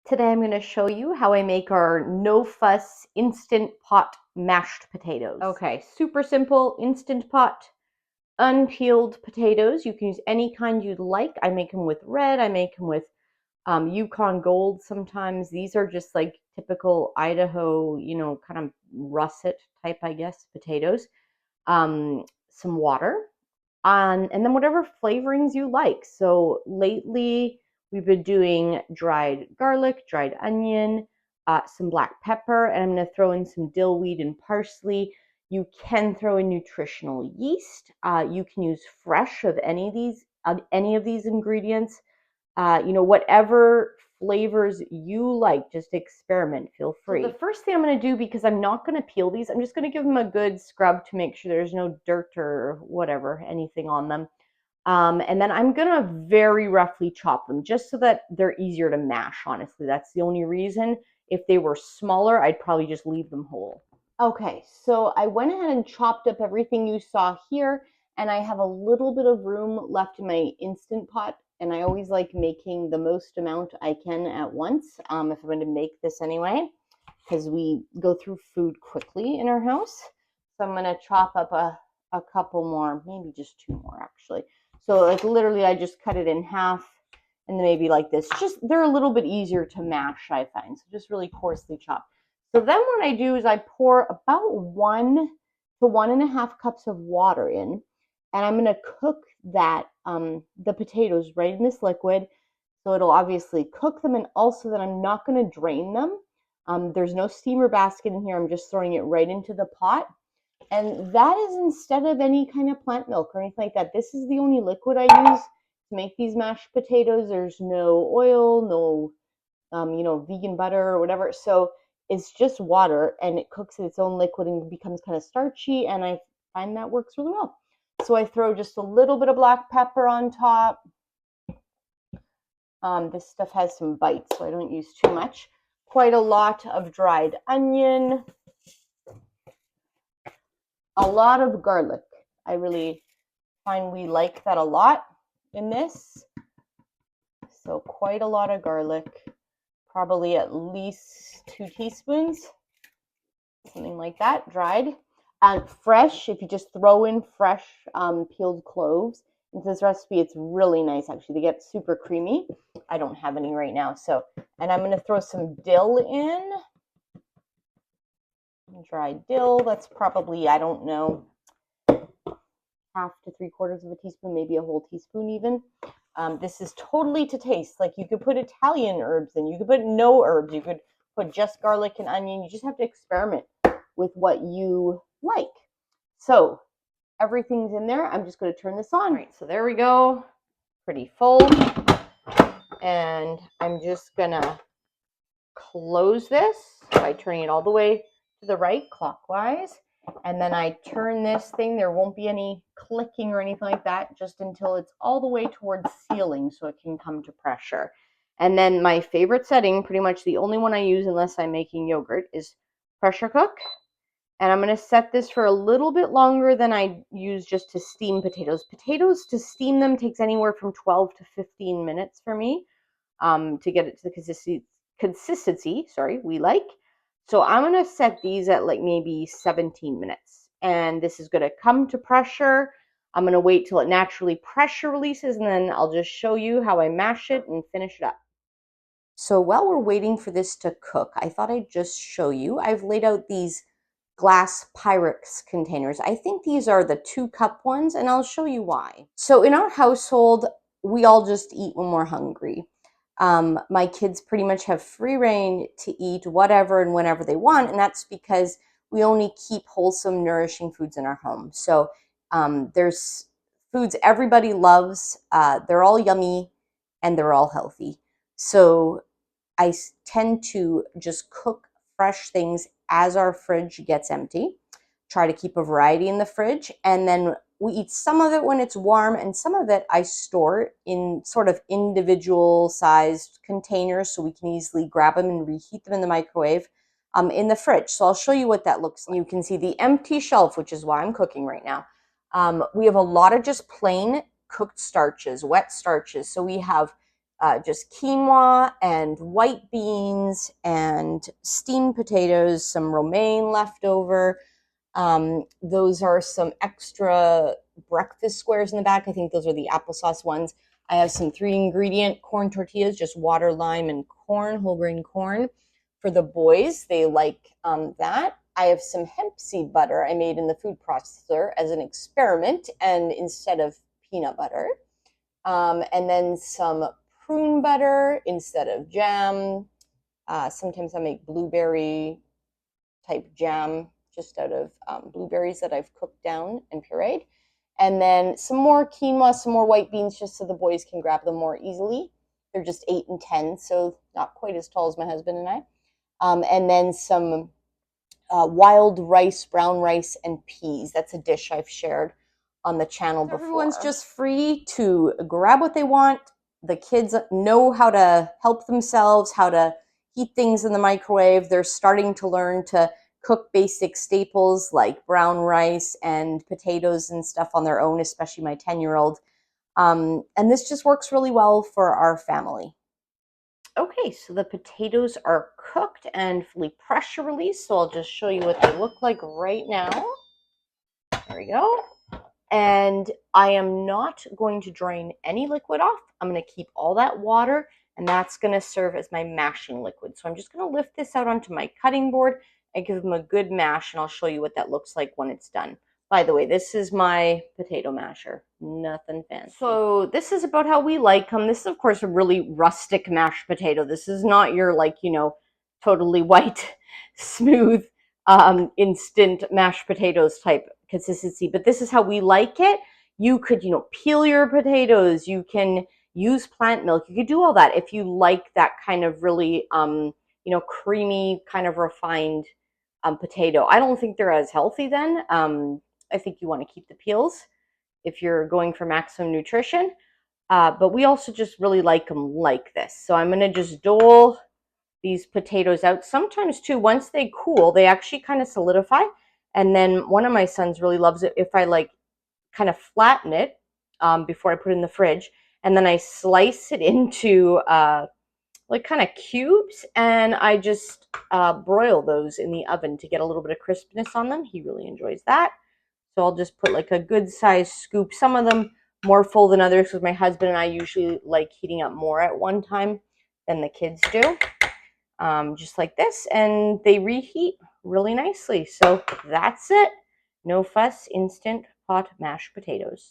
Today I'm going to show you how I make our no-fuss instant pot mashed potatoes. Okay, super simple, instant pot, unpeeled potatoes. You can use any kind you'd like. I make them with red, I make them with Yukon Gold sometimes. These are just like typical Idaho, kind of russet type, I guess, potatoes. Some water, and then whatever flavorings you like. So lately we've been doing dried garlic, dried onion, some black pepper, and I'm going to throw in some dill weed and parsley. You can throw in nutritional yeast. You can use fresh of any of these ingredients. Whatever flavors you like, just experiment, feel free. So the first thing I'm going to do, because I'm not going to peel these, I'm just going to give them a good scrub to make sure there's no dirt or whatever, anything on them. And then I'm going to very roughly chop them just so that they're easier to mash, honestly. That's the only reason. If they were smaller, I'd probably just leave them whole. Okay, so I went ahead and chopped up everything you saw here, and I have a little bit of room left in my Instant Pot, and I always like making the most amount I can at once, if I'm going to make this anyway, because we go through food quickly in our house. So I'm going to chop up a couple more, maybe just 2 more actually. So like literally I just cut it in half, and then maybe like this. Just they're a little bit easier to mash, I find. So just really coarsely chopped. So then what I do is I pour about 1 to 1.5 cups of water in, and I'm going to cook that the potatoes right in this liquid. So it'll obviously cook them, and also that I'm not going to drain them. There's no steamer basket in here. I'm just throwing it right into the pot. And that is instead of any kind of plant milk or anything like that. This is the only liquid I use to make these mashed potatoes. There's no oil, no vegan butter or whatever. So it's just water, and it cooks in its own liquid and becomes kind of starchy, and I find that works really well. So I throw just a little bit of black pepper on top. This stuff has some bites, so I don't use too much. Quite a lot of dried onion. A lot of garlic. I really find we like that a lot in this. So quite a lot of garlic. Probably at least 2 teaspoons, something like that, dried. And fresh, if you just throw in fresh peeled cloves into this recipe, it's really nice actually. They get super creamy. I don't have any right now. And I'm going to throw some dill in. Dried dill, that's probably, I don't know, 1/2 to 3/4 of a teaspoon, maybe a whole teaspoon even. This is totally to taste. Like you could put Italian herbs in, you could put no herbs, you could put just garlic and onion. You just have to experiment with what you like. So everything's in there. I'm just going to turn this on. All right, so there we go. Pretty full. And I'm just going to close this by turning it all the way to the right clockwise. And then I turn this thing. There won't be any clicking or anything like that, just until it's all the way towards sealing so it can come to pressure. And then my favorite setting, pretty much the only one I use unless I'm making yogurt, is pressure cook. And I'm going to set this for a little bit longer than I use just to steam potatoes. Potatoes, to steam them, takes anywhere from 12 to 15 minutes for me to get it to the consistency we like. So I'm going to set these at like maybe 17 minutes. And this is going to come to pressure. I'm going to wait till it naturally pressure releases, and then I'll just show you how I mash it and finish it up. So while we're waiting for this to cook, I thought I'd just show you. I've laid out these glass Pyrex containers. I think these are the 2-cup ones, and I'll show you why. So in our household, we all just eat when we're hungry. My kids pretty much have free reign to eat whatever and whenever they want, and that's because we only keep wholesome, nourishing foods in our home. So there's foods everybody loves. They're all yummy, and they're all healthy. So I tend to just cook fresh things as our fridge gets empty. Try to keep a variety in the fridge, and then we eat some of it when it's warm, and some of it I store in sort of individual sized containers so we can easily grab them and reheat them in the microwave in the fridge. So I'll show you what that looks like. You can see the empty shelf, which is why I'm cooking right now. We have a lot of just plain cooked starches, wet starches. So we have just quinoa and white beans and steamed potatoes, some romaine left over. Those are some extra breakfast squares in the back. I think those are the applesauce ones. I have some 3-ingredient corn tortillas, just water, lime, and corn, whole grain corn. For the boys, they like that. I have some hemp seed butter I made in the food processor as an experiment, and instead of peanut butter. And then some prune butter instead of jam. Sometimes I make blueberry type jam just out of blueberries that I've cooked down and pureed. And then some more quinoa, some more white beans, just so the boys can grab them more easily. They're just 8 and 10, so not quite as tall as my husband and I. And then some wild rice, brown rice, and peas. That's a dish I've shared on the channel before. Everyone's just free to grab what they want. The kids know how to help themselves, how to heat things in the microwave. They're starting to learn to cook basic staples like brown rice and potatoes and stuff on their own, especially my 10-year-old. And this just works really well for our family. Okay, so the potatoes are cooked and fully pressure released, so I'll just show you what they look like right now. There we go. And I am not going to drain any liquid off. I'm going to keep all that water, and that's going to serve as my mashing liquid. So I'm just going to lift this out onto my cutting board and give them a good mash, and I'll show you what that looks like when it's done. By the way, this is my potato masher. Nothing fancy. So this is about how we like them. This is, of course, a really rustic mashed potato. This is not your, like, you know, totally white, smooth, instant mashed potatoes type consistency, but this is how we like it. You could, you know, peel your potatoes. You can use plant milk. You could do all that if you like that kind of really, you know, creamy, kind of refined potato. I don't think they're as healthy then. I think you want to keep the peels if you're going for maximum nutrition. But we also just really like them like this. So I'm going to just dole these potatoes out. Sometimes too, once they cool, they actually kind of solidify. And then one of my sons really loves it if I like kind of flatten it before I put it in the fridge. And then I slice it into like kind of cubes, and I just broil those in the oven to get a little bit of crispness on them. He really enjoys that. So I'll just put like a good size scoop. Some of them more full than others because my husband and I usually like heating up more at one time than the kids do. Just like this, and they reheat really nicely. So that's it. No fuss, instant pot mashed potatoes.